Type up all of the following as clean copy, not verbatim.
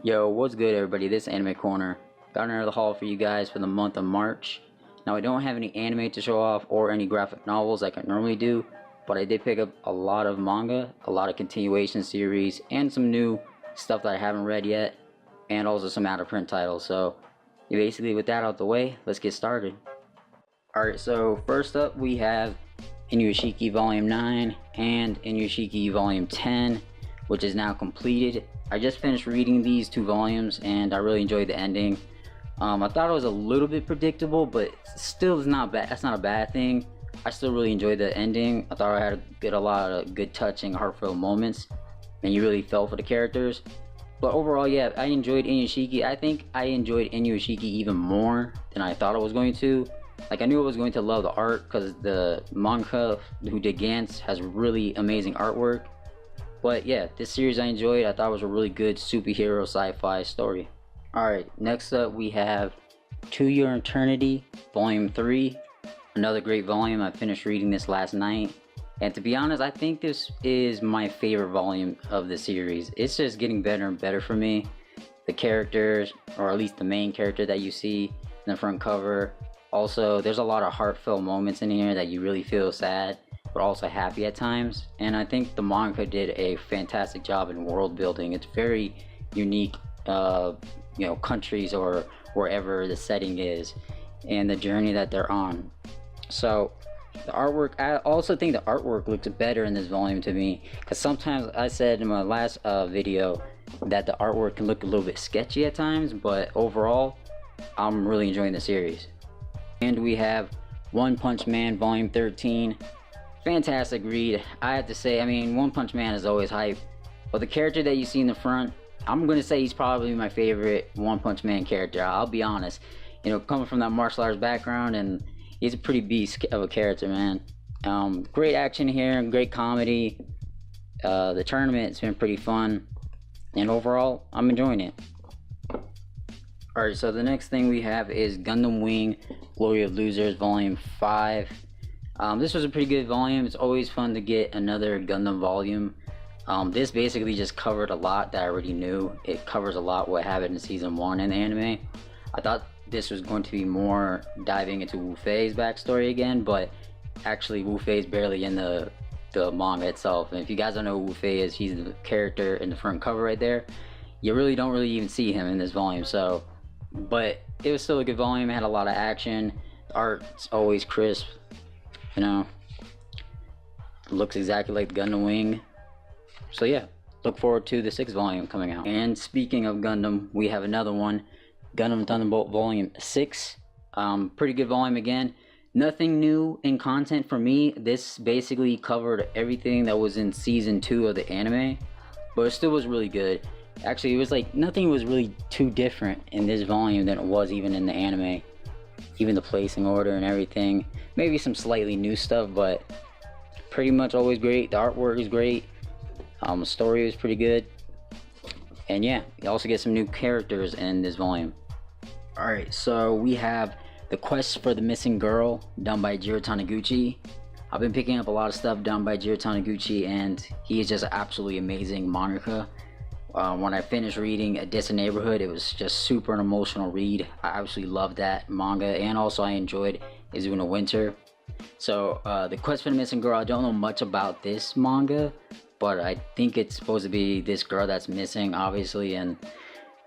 Yo, what's good everybody? This is Anime Corner. Got another haul for you guys for the month of March. Now I don't have any anime to show off or any graphic novels like I normally do, but I did pick up a lot of manga, a lot of continuation series, and some new stuff that I haven't read yet, and also some out of print titles. So basically with that out the way, let's get started. Alright, so first up we have Shiki Volume 9 and Shiki Volume 10, which is now completed. I just finished reading these two volumes and I really enjoyed the ending. I thought it was a little bit predictable, but still is not bad. That's not a bad thing. I still really enjoyed the ending. I thought I had a lot of good touching, heartfelt moments, and you really felt for the characters. But overall, yeah, I enjoyed Shiki. I think I enjoyed Shiki even more than I thought I was going to. Like, I knew I was going to love the art because the manga who did Gantz has really amazing artwork. But yeah, this series I enjoyed. I thought it was a really good superhero sci-fi story. Alright, next up we have To Your Eternity Volume 3. Another great volume. I finished reading this last night. And to be honest, I think this is my favorite volume of the series. It's just getting better and better for me. The characters, or at least the main character that you see in the front cover. Also, there's a lot of heartfelt moments in here that you really feel sad, but also happy at times. And I think the manga did a fantastic job in world building. It's very unique, countries or wherever the setting is and the journey that they're on. So the artwork, I also think the artwork looks better in this volume to me, because sometimes I said in my last video that the artwork can look a little bit sketchy at times, but overall I'm really enjoying the series. And we have One Punch Man Volume 13. Fantastic read. I have to say, I mean, One Punch Man is always hype, but the character that you see in the front, I'm gonna say he's probably my favorite One Punch Man character. I'll be honest, coming from that martial arts background, and he's a pretty beast of a character, man. Great action here, great comedy. The tournament's been pretty fun, and overall I'm enjoying it. Alright, so the next thing we have is Gundam Wing Glory of Losers Volume 5. This was a pretty good volume. It's always fun to get another Gundam volume. This basically just covered a lot that I already knew. It covers a lot what happened in Season 1 in the anime. I thought this was going to be more diving into Wu Fei's backstory again, but actually Wu Fei's barely in the manga itself. And if you guys don't know who Wu Fei is, he's the character in the front cover right there. You really don't even see him in this volume, so... But it was still a good volume. It had a lot of action. The art's always crisp. Looks exactly like Gundam Wing. So yeah, look forward to the 6th volume coming out. And speaking of Gundam, we have another one, Gundam Thunderbolt Volume 6. Pretty good volume again. Nothing new in content for me. This basically covered everything that was in Season 2 of the anime, but it still was really good. Actually, it was like nothing was really too different in this volume than it was even in the anime. Even the placing order and everything. Maybe some slightly new stuff, but pretty much always great. The artwork is great. The story is pretty good. And yeah, you also get some new characters in this volume. Alright, so we have The Quest for the Missing Girl, done by Jeera Taniguchi. I've been picking up a lot of stuff done by Jeera Taniguchi, and he is just an absolutely amazing mangaka. When I finished reading A Distant Neighborhood, it was just super an emotional read. I absolutely loved that manga, and also I enjoyed Izuna Winter. So The Quest for the Missing Girl, I don't know much about this manga, but I think it's supposed to be this girl that's missing, obviously, and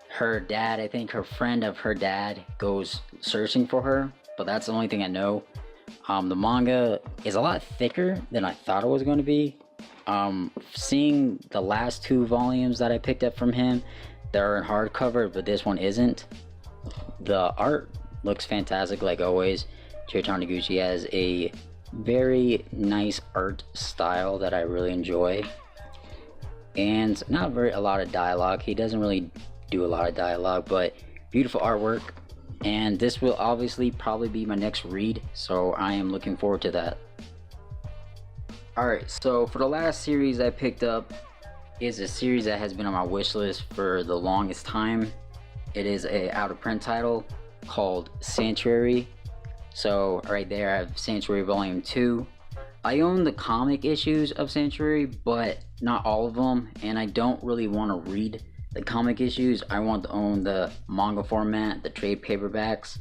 her dad, I think her friend of her dad goes searching for her, but that's the only thing I know. The manga is a lot thicker than I thought it was going to be. Seeing the last 2 volumes that I picked up from him, they're in hardcover, but this one isn't. The art looks fantastic like always. Jeera Taniguchi has a very nice art style that I really enjoy, and not a lot of dialogue. He doesn't really do a lot of dialogue, but beautiful artwork. And this will obviously probably be my next read, so I am looking forward to that. Alright, so for the last series I picked up is a series that has been on my wish list for the longest time. It is a out of print title called Santuary. So right there I have Santuary Volume 2. I own the comic issues of Santuary, but not all of them, and I don't really want to read the comic issues, I want to own the manga format, the trade paperbacks.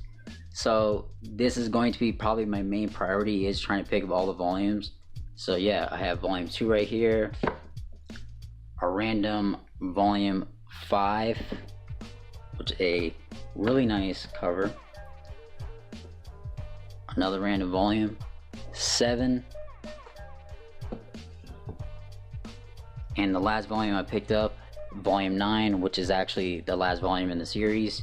So this is going to be probably my main priority, is trying to pick up all the volumes. So yeah, I have volume 2 right here, a random volume 5, which is a really nice cover, another random volume 7, and the last volume I picked up, volume 9, which is actually the last volume in the series.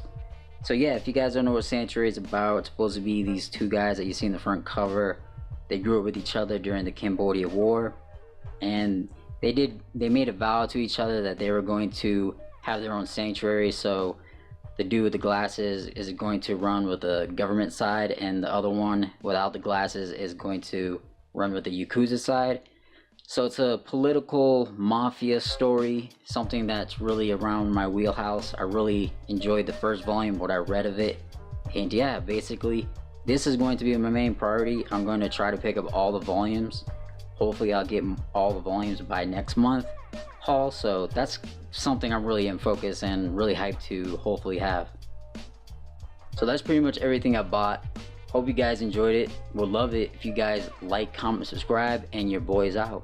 So yeah, if you guys don't know what Santuary is about, it's supposed to be these two guys that you see in the front cover. They grew up with each other during the Cambodia War, and they made a vow to each other that they were going to have their own sanctuary. So the dude with the glasses is going to run with the government side, and the other one without the glasses is going to run with the Yakuza side. So it's a political mafia story, something that's really around my wheelhouse. I really enjoyed the first volume, what I read of it. And yeah, basically, this is going to be my main priority. I'm going to try to pick up all the volumes. Hopefully I'll get all the volumes by next month haul. So that's something I'm really in focus and really hyped to hopefully have. So that's pretty much everything I bought. Hope you guys enjoyed it. Would love it if you guys like, comment, subscribe, and your boy is out.